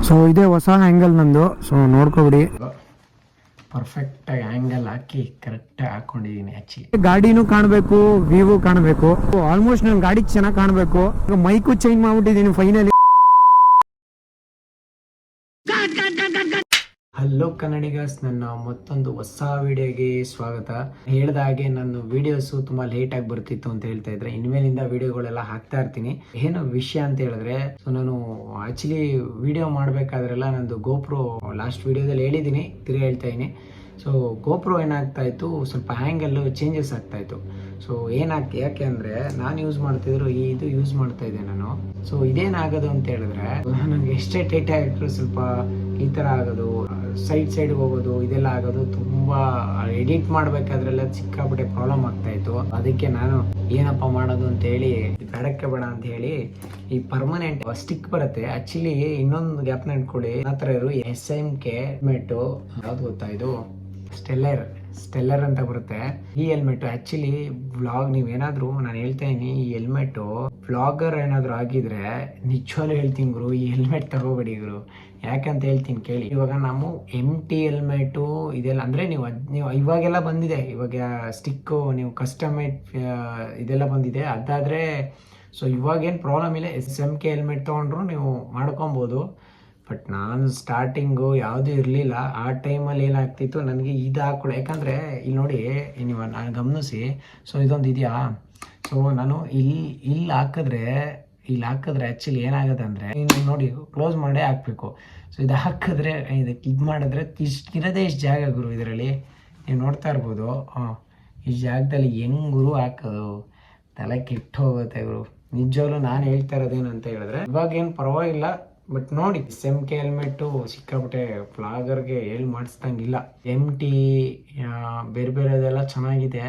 So ಇದೇ ಹೊಸ angle ನಂದು. ಸೊ ನೋಡ್ಕೊಬಿಡಿ, ಪರ್ಫೆಕ್ಟಾಗಿ ಆ್ಯಂಗಲ್ ಹಾಕಿ ಕರೆಕ್ಟಾಗಿ ಹಾಕೊಂಡಿದ್ದೀನಿ. ಆ್ಯಕ್ಚುಲಿ ಗಾಡಿನೂ ಕಾಣಬೇಕು, ವ್ಯೂ ಕಾಣಬೇಕು, ಆಲ್ಮೋಸ್ಟ್ ನನ್ನ ಗಾಡಿ ಚೆನ್ನಾಗಿ ಕಾಣಬೇಕು. ಮೈಕು ಚೇಂಜ್ ಮಾಡ್ಬಿಟ್ಟಿದ್ದೀನಿ ಫೈನಲಿ. ಹಲೋ ಕನ್ನಡಿಗರ್ಸ್, ನನ್ನ ಮತ್ತೊಂದು ಹೊಸ ವಿಡಿಯೋಗೆ ಸ್ವಾಗತ. ಹೇಳಿದ ಹಾಗೆ ನನ್ನ ವಿಡಿಯೋಸು ತುಂಬ ಲೇಟಾಗಿ ಬರ್ತಿತ್ತು ಅಂತ ಹೇಳ್ತಾ ಇದ್ರೆ, ಇನ್ಮೇಲಿಂದ ವಿಡಿಯೋಗಳೆಲ್ಲ ಹಾಕ್ತಾ ಇರ್ತೀನಿ. ಏನು ವಿಷಯ ಅಂತ ಹೇಳಿದ್ರೆ, ಸೊ ನಾನು ಆ್ಯಕ್ಚುಲಿ ವಿಡಿಯೋ ಮಾಡಬೇಕಾದ್ರೆಲ್ಲ ನಂದು ಗೋಪ್ರೋ ಲಾಸ್ಟ್ ವಿಡಿಯೋದಲ್ಲಿ ಹೇಳಿದ್ದೀನಿ, ತಿರುಗಿ ಹೇಳ್ತಾ ಇದ್ದೀನಿ. ಸೊ ಗೋಪ್ರೋ ಏನಾಗ್ತಾ ಇತ್ತು, ಸ್ವಲ್ಪ ಆ್ಯಂಗಲ್ಲು ಚೇಂಜಸ್ ಆಗ್ತಾ ಇತ್ತು. ಸೊ ಯಾಕೆ ಅಂದರೆ ನಾನು ಯೂಸ್ ಮಾಡ್ತಿದ್ರು ಇದು ಯೂಸ್ ಮಾಡ್ತಾ ಇದ್ದೆ ನಾನು. ಸೊ ಇದೇನಾಗೋದು ಅಂತ ಹೇಳಿದ್ರೆ, ನನಗೆ ಎಷ್ಟೇ ಟೈಟ್ ಆಗಿದ್ರು ಸ್ವಲ್ಪ ಈ ಥರ ಆಗೋದು, ಸೈಡ್ ಹೋಗೋದು, ಇದೆಲ್ಲ ಆಗೋದು. ತುಂಬ ಎಡಿಟ್ ಮಾಡಬೇಕಾದ್ರೆಲ್ಲ ಸಿಕ್ಕಾಪಟ್ಟೆ ಪ್ರಾಬ್ಲಮ್ ಆಗ್ತಾ ಇತ್ತು. ಅದಕ್ಕೆ ನಾನು ಏನಪ್ಪ ಮಾಡೋದು ಅಂತ ಹೇಳಿ, ಬೇಡಕ್ಕೆ ಬೇಡ ಅಂತ ಹೇಳಿ ಈ ಪರ್ಮನೆಂಟ್ ಸ್ಟಿಕ್ ಬರುತ್ತೆ. ಆಕ್ಚುಲಿ ಇನ್ನೊಂದು ಗ್ಯಾಪ್ನ ಇಟ್ಕೊಳ್ಳಿ, ಆ ಥರ ಇರೋ SMK ಹೆಲ್ಮೆಟ್ಟು, ಯಾವ್ದು ಗೊತ್ತಾ, ಇದು ಸ್ಟೆಲ್ಲರ್ ಅಂತ ಬರುತ್ತೆ. ಈ ಹೆಲ್ಮೆಟ್ ಆಕ್ಚುಲಿ ವ್ಲಾಗ್ ನೀವೇನಾದ್ರೂ, ನಾನು ಹೇಳ್ತಾ ಇದೀನಿ, ಈ ಹೆಲ್ಮೆಟ್ ವ್ಲಾಗರ್ ಏನಾದ್ರು ಆಗಿದ್ರೆ ನಿಜವಾಗ್ಲೂ ಹೇಳ್ತೀನಿ ಗುರು, ಈ ಹೆಲ್ಮೆಟ್ ತಗೋಬೇಡಿ ಗುರು. ಯಾಕಂತ ಹೇಳ್ತೀನಿ ಕೇಳಿ. ಇವಾಗ ನಾವು MT ಹೆಲ್ಮೆಟು ಇದೆಲ್ಲ ಅಂದರೆ ನೀವು ಇವಾಗೆಲ್ಲ ಬಂದಿದೆ, ಇವಾಗ ಸ್ಟಿಕ್ಕು ನೀವು ಕಸ್ಟಮೈಡ್ ಇದೆಲ್ಲ ಬಂದಿದೆ. ಅದಾದರೆ ಸೊ ಇವಾಗೇನು ಪ್ರಾಬ್ಲಮ್ ಇಲ್ಲ, SMK ಹೆಲ್ಮೆಟ್ ತೊಗೊಂಡ್ರು ನೀವು ಮಾಡ್ಕೊಬೋದು. ಬಟ್ ನಾನು ಸ್ಟಾರ್ಟಿಂಗು ಯಾವುದೂ ಇರಲಿಲ್ಲ. ಆ ಟೈಮಲ್ಲಿ ಏನಾಗ್ತಿತ್ತು, ನನಗೆ ಇದು ಹಾಕೊಳ್ಳೋ, ಯಾಕಂದರೆ ಇಲ್ಲಿ ನೋಡಿ, ನೀವು ನಾನು ಗಮನಿಸಿ, ಸೊ ಇದೊಂದು ಇದೆಯಾ, ಸೊ ನಾನು ಇಲ್ಲಿ ಹಾಕಿದ್ರೆ ಆ್ಯಕ್ಚುಲಿ ಏನಾಗುತ್ತೆ ಅಂದರೆ, ನೋಡಿ ಕ್ಲೋಸ್ ಮಾಡೇ ಹಾಕಬೇಕು. ಸೊ ಇದು ಹಾಕಿದ್ರೆ, ಇದಕ್ಕೆ ಇದು ಮಾಡಿದ್ರೆ ಇರೋದೇ ಇಷ್ಟು ಜಾಗ ಗುರು. ಇದರಲ್ಲಿ ನೀವು ನೋಡ್ತಾ ಇರ್ಬೋದು, ಈ ಜಾಗದಲ್ಲಿ ಹೆಂಗೆ ಗುರು ಹಾಕೋದು, ತಲೆ ಕೆಟ್ಟು ಹೋಗುತ್ತೆ ಗುರು. ನಿಜವಾಗ್ಲೂ ನಾನು ಹೇಳ್ತಾ ಇರೋದೇನು ಅಂತ ಹೇಳಿದ್ರೆ, ಇವಾಗೇನು ಪರವಾಗಿಲ್ಲ. ಬಟ್ ನೋಡಿ, SMK ಹೆಲ್ಮೆಟ್ಟು ಸಿಕ್ಕಾಬಿಟ್ಟೆ ಫ್ಲಾಗರ್ಗೆ ಹೇಳಿ ಮಾಡಿಸ್ದಂಗಿಲ್ಲ. MT ಬೇರೆದೆಲ್ಲ ಚೆನ್ನಾಗಿದೆ,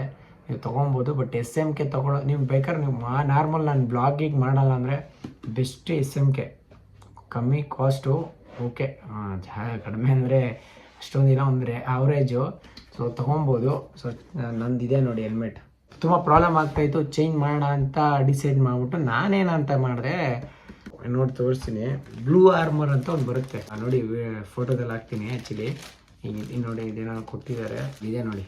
ನೀವು ತೊಗೊಬೋದು. ಬಟ್ SMK ತೊಗೊಳ್ಳೋ, ನೀವು ಬೇಕಾದ್ರೆ ನೀವು ನಾರ್ಮಲ್ ನಾನು ಬ್ಲಾಗಿಗೆ ಮಾಡಲ್ಲ ಅಂದರೆ ಬೆಸ್ಟ್ SMK. ಕಮ್ಮಿ ಕಾಸ್ಟು, ಓಕೆ, ಕಡಿಮೆ ಅಂದರೆ ಅಷ್ಟೊಂದಿಲ್ಲ, ಅಂದರೆ ಆವ್ರೇಜು. ಸೊ ತೊಗೊಬೋದು. ಸೊ ನಂದಿದೆ ನೋಡಿ ಹೆಲ್ಮೆಟ್. ತುಂಬ ಪ್ರಾಬ್ಲಮ್ ಆಗ್ತಾಯಿತ್ತು, ಚೇಂಜ್ ಮಾಡೋಣ ಅಂತ ಡಿಸೈಡ್ ಮಾಡಿಬಿಟ್ಟು ನಾನೇನಂತ ಮಾಡಿದೆ ನೋಡಿ ತೋರಿಸ್ತೀನಿ. ಬ್ಲೂ ಆರ್ಮರ್ ಅಂತ ಒಂದು ಬರುತ್ತೆ ನೋಡಿ, ಫೋಟೋದಲ್ಲಿ ಹಾಕ್ತೀನಿ. ಆ್ಯಕ್ಚುಲಿ ನೋಡಿ, ಇದೇನೋ ಕೊಟ್ಟಿದ್ದಾರೆ, ಇದೆ ನೋಡಿ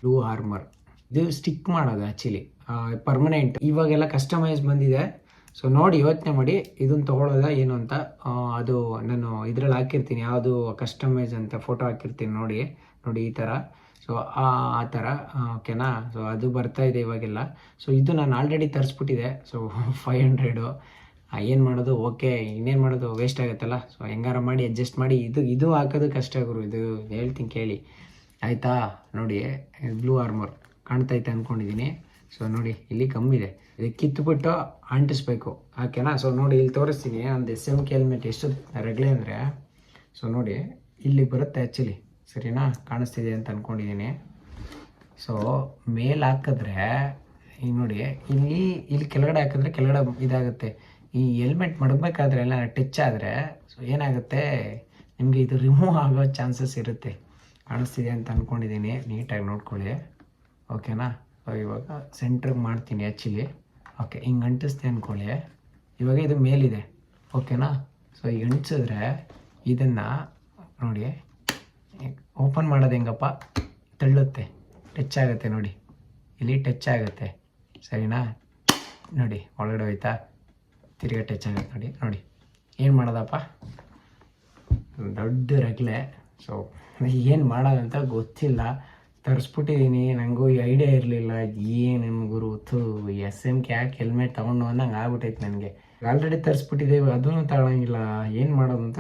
ಬ್ಲೂ ಆರ್ಮರ್. ಇದು ಸ್ಟಿಕ್ ಮಾಡೋದು ಆ್ಯಕ್ಚುಲಿ ಪರ್ಮನೆಂಟ್. ಇವಾಗೆಲ್ಲ ಕಸ್ಟಮೈಸ್ ಬಂದಿದೆ. ಸೊ ನೋಡಿ ಯೋಚನೆ ಮಾಡಿ, ಇದನ್ನು ತೊಗೊಳ್ಳೋದ ಏನು ಅಂತ. ಅದು ನಾನು ಇದರಲ್ಲಿ ಹಾಕಿರ್ತೀನಿ, ಯಾವುದು ಕಸ್ಟಮೈಸ್ ಅಂತ ಫೋಟೋ ಹಾಕಿರ್ತೀನಿ. ನೋಡಿ ಈ ಥರ. ಸೊ ಆ ಥರ, ಓಕೆನಾ. ಸೊ ಅದು ಬರ್ತಾ ಇದೆ ಇವಾಗೆಲ್ಲ. ಸೊ ಇದು ನಾನು ಆಲ್ರೆಡಿ ತರಿಸ್ಬಿಟ್ಟಿದೆ. ಸೊ 500. ಏನು ಮಾಡೋದು, ಓಕೆ, ಇನ್ನೇನು ಮಾಡೋದು, ವೇಸ್ಟ್ ಆಗುತ್ತಲ್ಲ. ಸೊ ಹೆಂಗಾರ ಮಾಡಿ ಅಡ್ಜಸ್ಟ್ ಮಾಡಿ ಇದು ಹಾಕೋದು ಕಷ್ಟ ಗುರು. ಇದು ಹೇಳ್ತೀನಿ ಕೇಳಿ, ಆಯಿತಾ. ನೋಡಿ ಬ್ಲೂ ಆರ್ಮರ್ ಕಾಣ್ತೈತೆ ಅಂದ್ಕೊಂಡಿದ್ದೀನಿ. ಸೊ ನೋಡಿ ಇಲ್ಲಿ ಕಮ್ಮಿದೆ, ಇದು ಕಿತ್ತುಬಿಟ್ಟು ಅಂಟಿಸ್ಬೇಕು, ಓಕೆನಾ. ಸೊ ನೋಡಿ ಇಲ್ಲಿ ತೋರಿಸ್ತೀನಿ ಒಂದು SMK ಹೆಲ್ಮೆಟ್ ಎಷ್ಟು ರಗಳೆ ಅಂದರೆ. ಸೊ ನೋಡಿ ಇಲ್ಲಿ ಬರುತ್ತೆ ಆ್ಯಕ್ಚುಲಿ, ಸರಿನಾ, ಕಾಣಿಸ್ತಿದೆ ಅಂತ ಅಂದ್ಕೊಂಡಿದ್ದೀನಿ. ಸೊ ಮೇಲೆ ಹಾಕಿದ್ರೆ ಈಗ ನೋಡಿ, ಇಲ್ಲಿ ಕೆಳಗಡೆ ಹಾಕಿದ್ರೆ ಕೆಳಗಡೆ ಇದಾಗುತ್ತೆ. ಈ ಹೆಲ್ಮೆಟ್ ಮಡಗಬೇಕಾದ್ರೆ ಎಲ್ಲ ಟಚ್ ಆದರೆ ಸೊ ಏನಾಗುತ್ತೆ, ನಿಮಗೆ ಇದು ರಿಮೂವ್ ಆಗೋ ಚಾನ್ಸಸ್ ಇರುತ್ತೆ. ಕಾಣಿಸ್ತಿದೆ ಅಂತ ಅಂದ್ಕೊಂಡಿದ್ದೀನಿ, ನೀಟಾಗಿ ನೋಡ್ಕೊಳ್ಳಿ, ಓಕೆನಾ. ಸೊ ಇವಾಗ ಸೆಂಟ್ರಿಗೆ ಮಾಡ್ತೀನಿ ಆ್ಯಕ್ಚುಲಿ. ಓಕೆ, ಹಿಂಗೆ ಅಂಟಿಸ್ತೆ ಅಂದ್ಕೊಳ್ಳಿ. ಇವಾಗ ಇದು ಮೇಲಿದೆ, ಓಕೆನಾ. ಸೊ ಈಗ ಅಂಟಿಸಿದ್ರೆ ಇದನ್ನು ನೋಡಿ, ಓಪನ್ ಮಾಡೋದು ಹೆಂಗಪ್ಪ, ತಳ್ಳುತ್ತೆ, ಟಚ್ ಆಗುತ್ತೆ ನೋಡಿ, ಇಲ್ಲಿ ಟಚ್ ಆಗುತ್ತೆ, ಸರಿನಾ. ನೋಡಿ ಒಳಗಡೆ ಹೋಯ್ತಾ, ತಿರ್ಗಾ ಟಚ್ ಆಗುತ್ತೆ ನೋಡಿ ಏನು ಮಾಡೋದಪ್ಪ, ದೊಡ್ಡ ರಗಳೆ. ಸೊ ಏನು ಮಾಡೋದಂತ ಗೊತ್ತಿಲ್ಲ, ತರಿಸ್ಬಿಟ್ಟಿದ್ದೀನಿ. ನನಗೂ ಈ ಐಡಿಯಾ ಇರಲಿಲ್ಲ, ಏನು ಗುರು SMK ಯಾಕೆ ಹೆಲ್ಮೆಟ್ ತೊಗೊಂಡು ಅನ್ನಂಗೆ ಆಗ್ಬಿಟ್ಟೈತೆ ನನಗೆ. ಆಲ್ರೆಡಿ ತರಿಸ್ಬಿಟ್ಟಿದ್ದೇವೆ, ಅದೂ ತಗೊಳಂಗಿಲ್ಲ, ಏನು ಮಾಡೋದು ಅಂತ.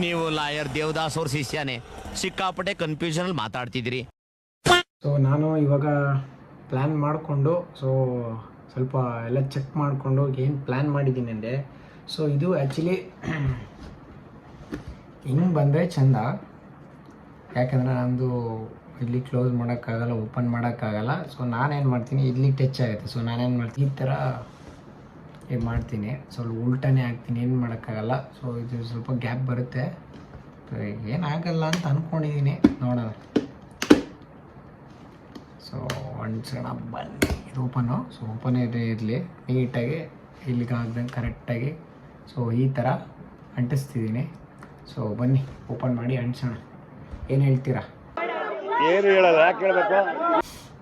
ನೀವು ಲಾಯರ್ ದೇವದಾಸ್ ಅವ್ರ ಶಿಷ್ಯನೇ, ಸಿಕ್ಕಾಪಟ್ಟೆ ಕನ್ಫ್ಯೂಷನಲ್ಲಿ ಮಾತಾಡ್ತಿದ್ರಿ. ಸೊ ನಾನು ಇವಾಗ ಪ್ಲ್ಯಾನ್ ಮಾಡಿಕೊಂಡು, ಸೊ ಸ್ವಲ್ಪ ಎಲ್ಲ ಚೆಕ್ ಮಾಡಿಕೊಂಡು ಏನು ಪ್ಲ್ಯಾನ್ ಮಾಡಿದ್ದೀನಿ ಅಂದರೆ, ಸೊ ಇದು ಆ್ಯಕ್ಚುಲಿ ಹಿಂಗೆ ಬಂದರೆ ಚೆಂದ. ಯಾಕಂದರೆ ನಮ್ಮದು ಇಲ್ಲಿ ಕ್ಲೋಸ್ ಮಾಡೋಕ್ಕಾಗಲ್ಲ, ಓಪನ್ ಮಾಡೋಕ್ಕಾಗಲ್ಲ. ಸೊ ನಾನೇನು ಮಾಡ್ತೀನಿ, ಇಲ್ಲಿ ಟಚ್ ಆಗುತ್ತೆ. ಸೊ ನಾನೇನು ಮಾಡ್ತೀನಿ, ಈ ಥರ ಮಾಡ್ತೀನಿ, ಸ್ವಲ್ಪ ಉಲ್ಟನೇ ಹಾಕ್ತೀನಿ, ಏನು ಮಾಡೋಕ್ಕಾಗಲ್ಲ. ಸೊ ಇದು ಸ್ವಲ್ಪ ಗ್ಯಾಪ್ ಬರುತ್ತೆ, ಏನಾಗಲ್ಲ ಅಂತ ಅಂದ್ಕೊಂಡಿದ್ದೀನಿ, ನೋಡೋಣ. ಸೊ ಒಂದ್ಸಣ ಬನ್ನಿ, ಇದು ಓಪನು. ಸೊ ಓಪನ್ ಇರಲಿ ನೀಟಾಗಿ, ಇಲ್ಲಿಗೆ ಆಗ್ದಂಗೆ ಕರೆಕ್ಟಾಗಿ. ಸೊ ಈ ಥರ ಅಂಟಿಸ್ತಿದ್ದೀನಿ, ಸೊ ಬನ್ನಿ ಓಪನ್ ಮಾಡಿ ಅಂಟಿಸೋಣ. ಏನು ಹೇಳ್ತೀರಾ? ಏನು ಹೇಳಲ್ಲ, ಯಾಕೆ ಹೇಳ್ಬೇಕು?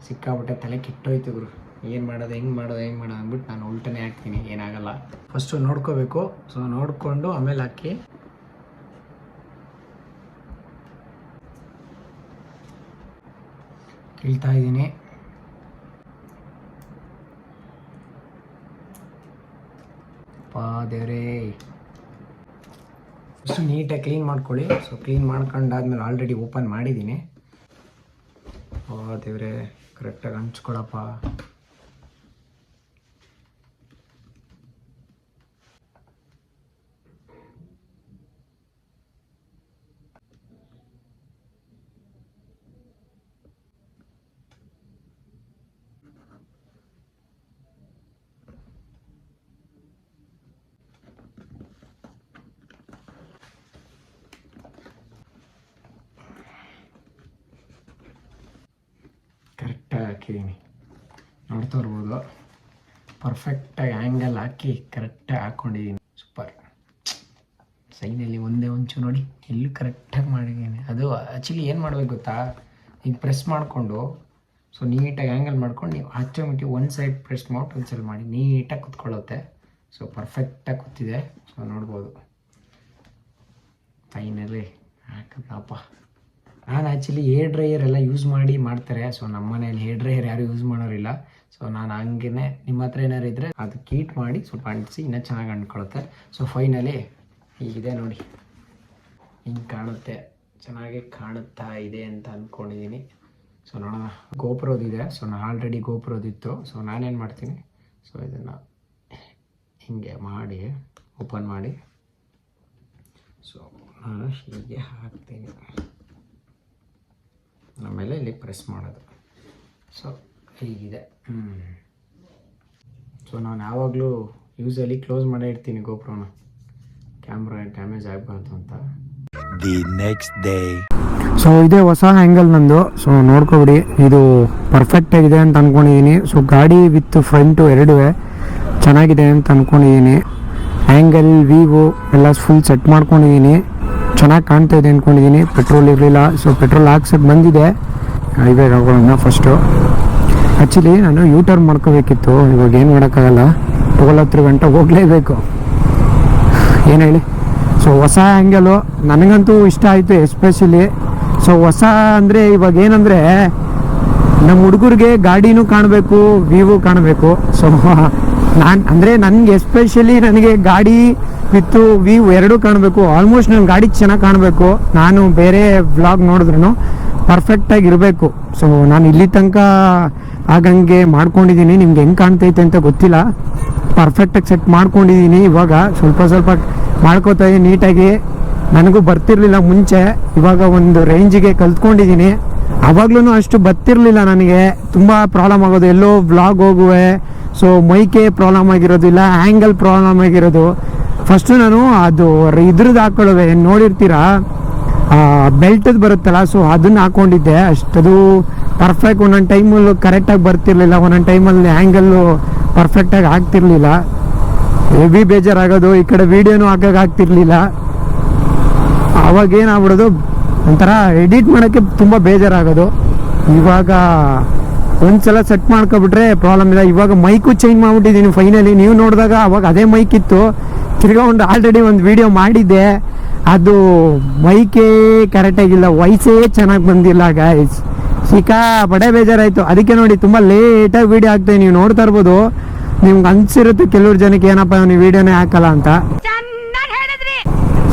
ಸಿಕ್ಕಾಬಿಟ್ಟೆ ತಲೆ ಕೆಟ್ಟೋಯ್ತು ಗುರು. ಏನು ಮಾಡೋದು ಹೆಂಗೆ ಅಂದ್ಬಿಟ್ಟು ನಾನು ಉಲ್ಟನೇ ಹಾಕ್ತೀನಿ, ಏನಾಗಲ್ಲ. ಫಸ್ಟು ನೋಡ್ಕೋಬೇಕು. ಸೊ ನೋಡಿಕೊಂಡು ಆಮೇಲೆ ಹಾಕಿ ಕೀಳ್ತಾ ಇದ್ದೀನಿ. ದೇವ್ರೇ, ಫಸ್ಟು ನೀಟಾಗಿ ಕ್ಲೀನ್ ಮಾಡ್ಕೊಳ್ಳಿ. ಸೊ ಕ್ಲೀನ್ ಮಾಡ್ಕೊಂಡಾದ್ಮೇಲೆ ಆಲ್ರೆಡಿ ಓಪನ್ ಮಾಡಿದ್ದೀನಿ. ದೇವ್ರೆ, ಕರೆಕ್ಟಾಗಿ ಹಂಚ್ಕೊಳಪ್ಪ. ಕರೆಕ್ಟಾಗಿ ಹಾಕಿದ್ದೀನಿ, ನೋಡ್ತಾ ಇರ್ಬೋದು. ಪರ್ಫೆಕ್ಟಾಗಿ ಆ್ಯಂಗಲ್ ಹಾಕಿ ಕರೆಕ್ಟಾಗಿ ಹಾಕ್ಕೊಂಡಿದ್ದೀನಿ. ಸೂಪರ್. ಸೈನಲ್ಲಿ ಒಂದೇ ಒಂಚು ನೋಡಿ, ಎಲ್ಲೂ ಕರೆಕ್ಟಾಗಿ ಮಾಡಿದ್ದೀನಿ. ಅದು ಆ್ಯಕ್ಚುಲಿ ಏನು ಮಾಡಬೇಕು ಗೊತ್ತಾ, ಈಗ ಪ್ರೆಸ್ ಮಾಡಿಕೊಂಡು ಸೊ ನೀಟಾಗಿ ಆ್ಯಂಗಲ್ ಮಾಡ್ಕೊಂಡು ನೀವು ಆಟೋಮೆಟಿಕ್ ಒಂದು ಸೈಡ್ ಪ್ರೆಸ್ ಮಾಡಿ ಒಂದು ಸೈಡ್ ಮಾಡಿ ನೀಟಾಗಿ ಕುತ್ಕೊಳ್ಳುತ್ತೆ. ಸೊ ಪರ್ಫೆಕ್ಟಾಗಿ ಕೂತಿದೆ. ಸೊ ನೋಡ್ಬೋದು. ಫೈನಲಿ ಹಾಕಪ್ಪ. ನಾನು ಆ್ಯಕ್ಚುಲಿ ಹೇರ್ ಡ್ರೈಯರ್ ಎಲ್ಲ ಯೂಸ್ ಮಾಡಿ ಮಾಡ್ತಾರೆ. ಸೊ ನಮ್ಮ ಮನೇಲಿ ಹೇರ್ ಡ್ರೈಯರ್ ಯಾರು ಯೂಸ್ ಮಾಡೋರಿಲ್ಲ. ಸೊ ನಾನು ಹಂಗೇ ನಿಮ್ಮ ಹತ್ರ ಏನಾರು ಇದ್ದರೆ ಅದು ಕೀಟ್ ಮಾಡಿ ಸ್ವಲ್ಪ ಅಂಟಿಸಿ ಇನ್ನೂ ಚೆನ್ನಾಗಿ ಅಂಟ್ಕೊಳುತ್ತೆ. ಸೊ ಫೈನಲಿ ಹೀಗಿದೆ ನೋಡಿ, ಹಿಂಗೆ ಕಾಣುತ್ತೆ. ಚೆನ್ನಾಗಿ ಕಾಣುತ್ತಾ ಇದೆ ಅಂತ ಅಂದ್ಕೊಂಡಿದ್ದೀನಿ. ಸೊ ನೋಡೋಣ. ಗೋಪುರದಿದೆ. ಸೊ ನಾನು ಆಲ್ರೆಡಿ ಗೋಪುರದಿತ್ತು. ಸೊ ನಾನೇನು ಮಾಡ್ತೀನಿ, ಸೊ ಇದನ್ನು ಹಿಂಗೆ ಮಾಡಿ ಓಪನ್ ಮಾಡಿ ಸೊ ನಾನು ಹೀಗೆ ಹಾಕ್ತೀನಿ. ಆಮೇಲೆ ಇಲ್ಲಿ ಪ್ರೆಸ್ ಮಾಡೋದು. ಸೊ ಹೀಗಿದೆ. ಸೊ ನಾನು ಯಾವಾಗಲೂ ಯೂಸಲಿ ಕ್ಲೋಸ್ ಮಾಡೇ ಇಡ್ತೀನಿ ಗೋಪುರನ, ಕ್ಯಾಮ್ರಾ ಡ್ಯಾಮೇಜ್ ಆಗಬಾರ್ದು ಅಂತ. The next day. ಸೊ ಇದೇ ಹೊಸ ಆ್ಯಂಗಲ್ ನಂದು. ಸೊ ನೋಡ್ಕೊಬಿಡಿ, ಇದು ಪರ್ಫೆಕ್ಟ್ ಆಗಿದೆ ಅಂತ ಅಂದ್ಕೊಂಡಿದ್ದೀನಿ. ಸೊ ಗಾಡಿ ವಿತ್ ಫ್ರಂಟು ಎರಡೂ ಚೆನ್ನಾಗಿದೆ ಅಂತ ಅಂದ್ಕೊಂಡಿದ್ದೀನಿ. ಆ್ಯಂಗಲ್ ವೀವು ಎಲ್ಲ ಫುಲ್ ಸೆಟ್ ಮಾಡ್ಕೊಂಡಿದ್ದೀನಿ. ಚೆನ್ನಾಗಿ ಕಾಣ್ತಾ ಇದೆ ಅಂದ್ಕೊಂಡಿದ್ದೀನಿ. ಪೆಟ್ರೋಲ್ ಇರಲಿಲ್ಲ. ಸೊ ಪೆಟ್ರೋಲ್ ಹಾಕ್ಸೋಕ್ಕೆ ಬಂದಿದೆ. ಹೈವೇ ಹೋಗೋಣ ಫಸ್ಟು. ಆ್ಯಕ್ಚುಲಿ ನಾನು ಯೂ ಟರ್ನ್ ಮಾಡ್ಕೋಬೇಕಿತ್ತು. ಇವಾಗ ಏನು ಮಾಡೋಕ್ಕಾಗಲ್ಲ, 12 ಗಂಟೆ ಹೋಗಲೇಬೇಕು. ಏನು ಹೇಳಿ. ಸೊ ಹೊಸ ಆ್ಯಂಗಲು ನನಗಂತೂ ಇಷ್ಟ ಆಯಿತು ಎಸ್ಪೆಷಲಿ. ಸೊ ಹೊಸ ಅಂದರೆ ಇವಾಗ ಏನಂದರೆ ನಮ್ಮ ಹುಡುಗರಿಗೆ ಗಾಡಿನೂ ಕಾಣಬೇಕು, ವ್ಯೂವು ಕಾಣಬೇಕು. ಸೊ ನಾನು ಅಂದರೆ ನನಗೆ ಎಸ್ಪೆಷಲಿ ನನಗೆ ಗಾಡಿ ವಿತ್ತು ವ್ಯೂ ಎರಡೂ ಕಾಣಬೇಕು. ಆಲ್ಮೋಸ್ಟ್ ನನ್ನ ಗಾಡಿ ಚೆನ್ನಾಗಿ ಕಾಣಬೇಕು. ನಾನು ಬೇರೆ ವ್ಲಾಗ್ ನೋಡಿದ್ರೂ ಪರ್ಫೆಕ್ಟಾಗಿ ಇರಬೇಕು. ಸೊ ನಾನು ಇಲ್ಲಿ ತನಕ ಆಗಂಗೆ ಮಾಡ್ಕೊಂಡಿದ್ದೀನಿ. ನಿಮ್ಗೆ ಹೆಂಗೆ ಕಾಣ್ತೈತೆ ಅಂತ ಗೊತ್ತಿಲ್ಲ. ಪರ್ಫೆಕ್ಟಾಗಿ ಸೆಟ್ ಮಾಡ್ಕೊಂಡಿದ್ದೀನಿ. ಇವಾಗ ಸ್ವಲ್ಪ ಸ್ವಲ್ಪ ಮಾಡ್ಕೋತಾ ಇದ್ದೀನಿ ನೀಟಾಗಿ. ನನಗೂ ಬರ್ತಿರ್ಲಿಲ್ಲ ಮುಂಚೆ, ಇವಾಗ ಒಂದು ರೇಂಜಿಗೆ ಕಲ್ತ್ಕೊಂಡಿದ್ದೀನಿ. ಆವಾಗ್ಲೂ ಅಷ್ಟು ಬರ್ತಿರ್ಲಿಲ್ಲ ನನಗೆ. ತುಂಬ ಪ್ರಾಬ್ಲಮ್ ಆಗೋದು, ಎಲ್ಲೋ ವ್ಲಾಗ್ ಹೋಗುವೆ. ಸೊ ಮೈಕೆ ಪ್ರಾಬ್ಲಮ್ ಆಗಿರೋದು, ಇಲ್ಲ ಆ್ಯಂಗಲ್ ಪ್ರಾಬ್ಲಮ್ ಆಗಿರೋದು. ಫಸ್ಟು ನಾನು ಅದು ಇದ್ರದ್ದು ಹಾಕೊಳ್ಳುವೆ, ನೋಡಿರ್ತೀರಾ ಬೆಲ್ಟದ್ದು ಬರುತ್ತಲ್ಲ. ಸೊ ಅದನ್ನು ಹಾಕ್ಕೊಂಡಿದ್ದೆ. ಅಷ್ಟದು ಪರ್ಫೆಕ್ಟ್ ಒಂದೊಂದು ಟೈಮಲ್ಲಿ ಕರೆಕ್ಟಾಗಿ ಬರ್ತಿರ್ಲಿಲ್ಲ, ಒಂದೊಂದು ಟೈಮಲ್ಲಿ ಆ್ಯಂಗಲ್ಲು ಪರ್ಫೆಕ್ಟಾಗಿ ಆಗ್ತಿರ್ಲಿಲ್ಲ. ಹೆವಿ ಬೇಜಾರಾಗೋದು. ಈ ಕಡೆ ವೀಡಿಯೋನು ಆಗ್ತಿರ್ಲಿಲ್ಲ. ಅವಾಗ ಏನಾಗ್ಬಿಡೋದು, ಒಂಥರ ಎಡಿಟ್ ಮಾಡೋಕ್ಕೆ ತುಂಬ ಬೇಜಾರಾಗೋದು. ಇವಾಗ ಒಂದ್ಸಲ ಸೆಟ್ ಮಾಡ್ಕೊಬಿಟ್ರೆ ಪ್ರಾಬ್ಲಮ್ ಇಲ್ಲ. ಇವಾಗ ಮೈಕು ಚೇಂಜ್ ಮಾಡ್ಬಿಟ್ಟಿದ್ದೀನಿ ಫೈನಲಿ. ನೀವು ನೋಡಿದಾಗ ಅವಾಗ ಅದೇ ಮೈಕ್ ಇತ್ತು. ತಿರ್ಗಾ ಆಲ್ರೆಡಿ ಒಂದು ವಿಡಿಯೋ ಮಾಡಿದ್ದೆ, ಅದು ಮೈಕೇ ಕರೆಕ್ಟಾಗಿಲ್ಲ, ವಯಸ್ಸೇ ಚೆನ್ನಾಗಿ ಬಂದಿಲ್ಲ ಗಾಯ್ಸ್. ಸಿಕ್ಕಾಪಟ್ಟೆ ಬೇಜಾರಾಯಿತು. ಅದಕ್ಕೆ ನೋಡಿ ತುಂಬ ಲೇಟಾಗಿ ವೀಡಿಯೋ ಹಾಕ್ತೇವೆ. ನೀವು ನೋಡ್ತಾ ಇರ್ಬೋದು. ನಿಮ್ಗೆ ಅನ್ಸಿರುತ್ತೆ ಕೆಲವ್ರು ಜನಕ್ಕೆ, ಏನಪ್ಪ ನೀವು ವೀಡಿಯೋನೇ ಹಾಕಲ್ಲ ಅಂತ.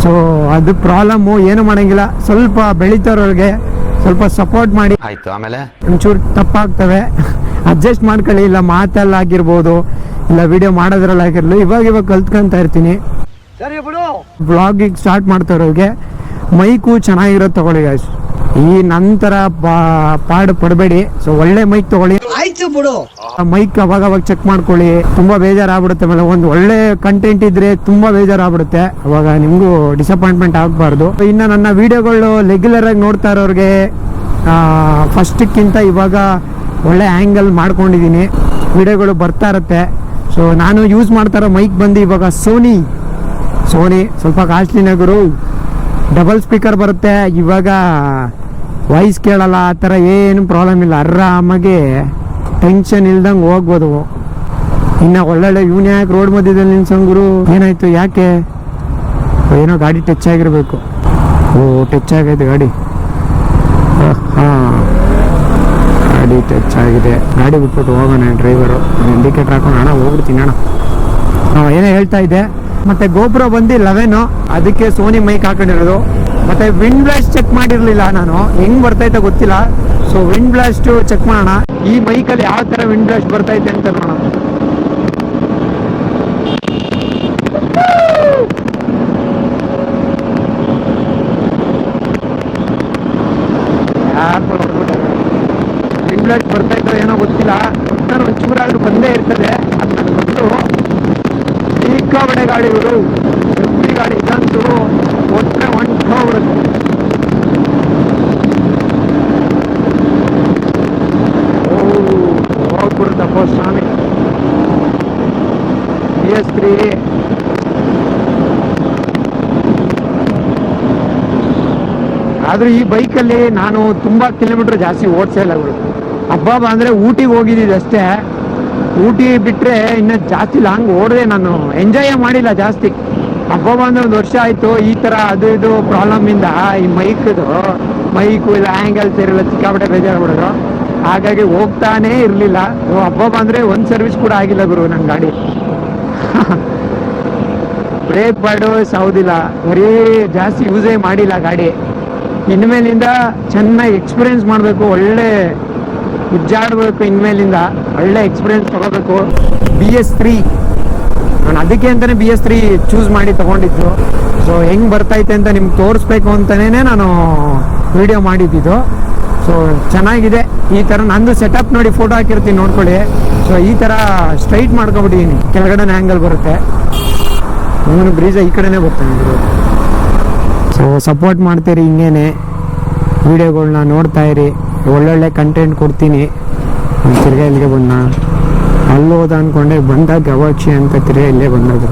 ಸೊ ಅದು ಪ್ರಾಬ್ಲಮ್ಮು, ಏನು ಮಾಡೋಂಗಿಲ್ಲ. ಸ್ವಲ್ಪ ಬೆಳೀತಾರವ್ರಿಗೆ ಸ್ವಲ್ಪ ಸಪೋರ್ಟ್ ಮಾಡಿ. ಆಯ್ತು, ಆಮೇಲೆ ಒಂಚೂರು ತಪ್ಪಾಗ್ತವೆ, ಅಡ್ಜಸ್ಟ್ ಮಾಡ್ಕೊಳ್ಳಿ. ಇಲ್ಲ ಮಾತಲ್ಲಾಗಿರ್ಬೋದು, ಇಲ್ಲ ವಿಡಿಯೋ ಮಾಡೋದ್ರಲ್ಲಿ ಆಗಿರಲಿ. ಇವಾಗ ಕಲ್ತ್ಕೊಂತ ಇರ್ತೀನಿ. ವ್ಲಾಗಿಗೆ ಸ್ಟಾರ್ಟ್ ಮಾಡ್ತಾರೋರಿಗೆ ಮೈಕು ಚೆನ್ನಾಗಿರೋ ತಗೊಳ್ಳಿ ಗಾಯ್ಸ್. ಈ ನಂತರ ಪಾಡು ಪಡಬೇಡಿ. ಸೊ ಒಳ್ಳೆ ಮೈಕ್ ತಗೊಳ್ಳಿ. ಆಯ್ತು ಬಿಡು. ಮೈಕ್ ಅವಾಗ ಚೆಕ್ ಮಾಡ್ಕೊಳ್ಳಿ. ತುಂಬಾ ಬೇಜಾರಾಗ್ಬಿಡುತ್ತೆ. ಆಮೇಲೆ ಒಂದು ಒಳ್ಳೆ ಕಂಟೆಂಟ್ ಇದ್ರೆ ತುಂಬಾ ಬೇಜಾರಾಗ್ಬಿಡುತ್ತೆ. ಅವಾಗ ನಿಮ್ಗೂ ಡಿಸಪಾಯಿಂಟ್ಮೆಂಟ್ ಆಗಬಾರ್ದು. ಇನ್ನು ನನ್ನ ವಿಡಿಯೋಗಳು ರೆಗ್ಯುಲರ್ ಆಗಿ ನೋಡ್ತಾ ಇರೋರಿಗೆ ಫಸ್ಟ್ಕ್ಕಿಂತ ಇವಾಗ ಒಳ್ಳೆ ಆ್ಯಂಗಲ್ ಮಾಡ್ಕೊಂಡಿದ್ದೀನಿ. ವಿಡಿಯೋಗಳು ಬರ್ತಾ ಇರುತ್ತೆ. ಸೊ ನಾನು ಯೂಸ್ ಮಾಡ್ತಾ ಇರೋ ಮೈಕ್ ಬಂದು ಇವಾಗ ಸೋನಿ ಸ್ವಲ್ಪ ಕಾಸ್ಟ್ಲಿನ ಗುರು. ಡಬಲ್ ಸ್ಪೀಕರ್ ಬರುತ್ತೆ. ಇವಾಗ ವಾಯ್ಸ್ ಕೇಳಲ್ಲ, ಆ ಥರ ಏನು ಪ್ರಾಬ್ಲಮ್ ಇಲ್ಲ. ಆರಾಮಾಗಿ ಟೆನ್ಷನ್ ಇಲ್ದಂಗೆ ಹೋಗ್ಬೋದು. ಇನ್ನು ಒಳ್ಳೊಳ್ಳೆ ಇವನ್ ಯಾಕೆ ರೋಡ್ ಮಧ್ಯದಲ್ಲಿ ನಿಲ್ಸಂಗುರು, ಏನಾಯ್ತು ಯಾಕೆ? ಏನೋ ಗಾಡಿ ಟಚ್ ಆಗಿರ್ಬೇಕು. ಓ ಟಚ್ ಆಗೈತೆ ಗಾಡಿ. ಹಾಂ ಗಾಡಿ ಟಚ್ ಆಗಿದೆ. ಗಾಡಿ ಬಿಟ್ಬಿಟ್ಟು ಹೋಗೋಣ ಡ್ರೈವರು. ಇಂಡಿಕೇಟರ್ ಹಾಕೊಂಡು ಅಣ್ಣ ಹೋಗ್ಬಿಡ್ತೀನಿ ಅಣ್ಣ. ಏನೋ ಹೇಳ್ತಾ ಇದ್ದೆ. ಮತ್ತೆ ಗೋಪುರ ಬಂದು 11, ಅದಕ್ಕೆ ಸೋನಿ ಮೈಕ್ ಹಾಕೊಂಡಿರೋದು. ಮತ್ತೆ ವಿಂಡ್ ಬ್ಲಾಸ್ಟ್ ಚೆಕ್ ಮಾಡಿರ್ಲಿಲ್ಲ ನಾನು, ಹೆಂಗ್ ಬರ್ತೈತೆ ಗೊತ್ತಿಲ್ಲ. ಸೊ ವಿಂಡ್ ಬ್ಲಾಸ್ಟ್ ಚೆಕ್ ಮಾಡೋಣ. ಈ ಮೈಕಲ್ಲಿ ಯಾವ ತರ ವಿಂಡ್ ಬ್ಲಾಸ್ಟ್ ಬರ್ತೈತೆ ಅಂತ ನೋಡೋಣ. ವಿಂಡ್ ಬ್ಲಾಸ್ಟ್ ಬರ್ತೈತೋ ಏನೋ ಗೊತ್ತಿಲ್ಲ. ಒಟ್ಟಾರೆ ಒಂಚೂರಾದ್ರೂ ಬಂದೇ ಇರ್ತದೆ. ಅದು ನನಗೆ ಗೊತ್ತು. ಸಿಕ್ಕಾಪಟ್ಟೆ ಗಾಡಿಗಳು, ಎವ್ರಿ ಗಾಡಿ ಇದಂತೂ ಒಟ್ಟರೆ ಹೊಂಟೋಗ್ಬಿಡುತ್ತೆ. ಹೋಗ್ಬಿಡುತ್ತಪ್ಪ ಸ್ವಾಮಿ. BS3 ಆದ್ರೂ ಈ ಬೈಕಲ್ಲಿ ನಾನು ತುಂಬಾ ಕಿಲೋಮೀಟರ್ ಜಾಸ್ತಿ ಓಡಿಸೇ ಇಲ್ಲ ಗುರು. ಹಬ್ಬ ಅಂದ್ರೆ ಊಟಿಗೆ ಹೋಗಿದ್ದಿದ್ದು ಅಷ್ಟೇ. ಊಟಿ ಬಿಟ್ರೆ ಇನ್ನು ಜಾಸ್ತಿ ಲಾಂಗ್ ಓಡದೆ, ನಾನು ಎಂಜಾಯೇ ಮಾಡಿಲ್ಲ ಜಾಸ್ತಿ. ಹಬ್ಬ ಅಂದ್ರೆ 1 ವರ್ಷ ಆಯ್ತು. ಈ ತರ ಅದು ಇದು ಪ್ರಾಬ್ಲಮ್ ಇಂದ ಈ ಮೈಕು ಇಲ್ಲ ಆಂಗಲ್ಸ್ ಇರಲ್ಲ, ಸಿಕ್ಕಾಪಟ್ಟೆ ಬೇಜಾರ್ಬಿಡೋದು. ಹಾಗಾಗಿ ಹೋಗ್ತಾನೆ ಇರ್ಲಿಲ್ಲ. ಹಬ್ಬ ಬಂದ್ರೆ ಒಂದ್ ಸರ್ವಿಸ್ ಕೂಡ ಆಗಿಲ್ಲ ಗುರು ನನ್ ಗಾಡಿ. ಬ್ರೇಕ್ ಪ್ಯಾಡು ಸೌದಿಲ್ಲ, ಬರೀ ಜಾಸ್ತಿ ಯೂಸೇ ಮಾಡಿಲ್ಲ ಗಾಡಿ. ಇನ್ಮೇಲಿಂದ ಚೆನ್ನಾಗಿ ಎಕ್ಸ್ಪೀರಿಯನ್ಸ್ ಮಾಡಬೇಕು, ಒಳ್ಳೆ ಉಜ್ಜಾಡ್ಬೇಕು. ಇನ್ಮೇಲಿಂದ ಒಳ್ಳೆ ಎಕ್ಸ್ಪೀರಿಯನ್ಸ್ ತಗೋಬೇಕು. BS3 ನಾನು ಅದಕ್ಕೆ ಅಂತಾನೆ BS3 ಚೂಸ್ ಮಾಡಿ ತಗೊಂಡಿದ್ದು. ಸೊ ಹೆಂಗ್ ಬರ್ತೈತೆ ಅಂತ ನಿಮ್ಗೆ ತೋರಿಸ್ಬೇಕು ಅಂತಾನೆ ನಾನು ವಿಡಿಯೋ ಮಾಡಿದ್ದು. ಸೊ ಚೆನ್ನಾಗಿದೆ. ಈ ತರ ನಂದು ಸೆಟಪ್ ನೋಡಿ ಫೋಟೋ ಹಾಕಿರ್ತೀನಿ, ನೋಡ್ಕೊಳ್ಳಿ. ಸೊ ಈ ತರ ಸ್ಟ್ರೈಟ್ ಮಾಡ್ಕೊಬಿಟ್ಟಿದ್ದೀನಿ, ಕೆಳಗಡೆ ಆಂಗಲ್ ಬರುತ್ತೆ. ಇವನು ಬ್ರೀಜ ಈ ಕಡೆನೇ ಬರ್ತಾನೆ. ಸೊ ಸಪೋರ್ಟ್ ಮಾಡ್ತೀರಿ, ಹಿಂಗೇನೆ ವಿಡಿಯೋಗಳನ್ನ ನೋಡ್ತಾ ಇರಿ. ಒಳ್ಳೊಳ್ಳೆ ಕಂಟೆಂಟ್ ಕೊಡ್ತೀನಿ. ತಿರ್ಗಾ ಇಲ್ಲಿಗೆ ಬಂದ, ಅಲ್ಲಿ ಹೋದ ಅಂದ್ಕೊಂಡೆ, ಬಂದಾಗ ಗವಾಕ್ಷಿ ಅಂತ ತಿರ್ಗಾ ಇಲ್ಲೇ ಬಂದದ್ದು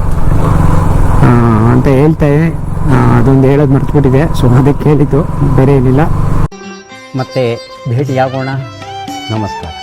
ಅಂತ ಹೇಳ್ತಾರೆ. ಅದೊಂದು ಹೇಳೋದು ಮರ್ತ್ಬಿಟ್ಟಿದೆ. ಸೊ ಅದಕ್ಕೆ ಹೇಳಿದ್ದು, ಬೇರೆ ಏನಿಲ್ಲ. ಮತ್ತೆ ಭೇಟಿಯಾಗೋಣ. ನಮಸ್ಕಾರ.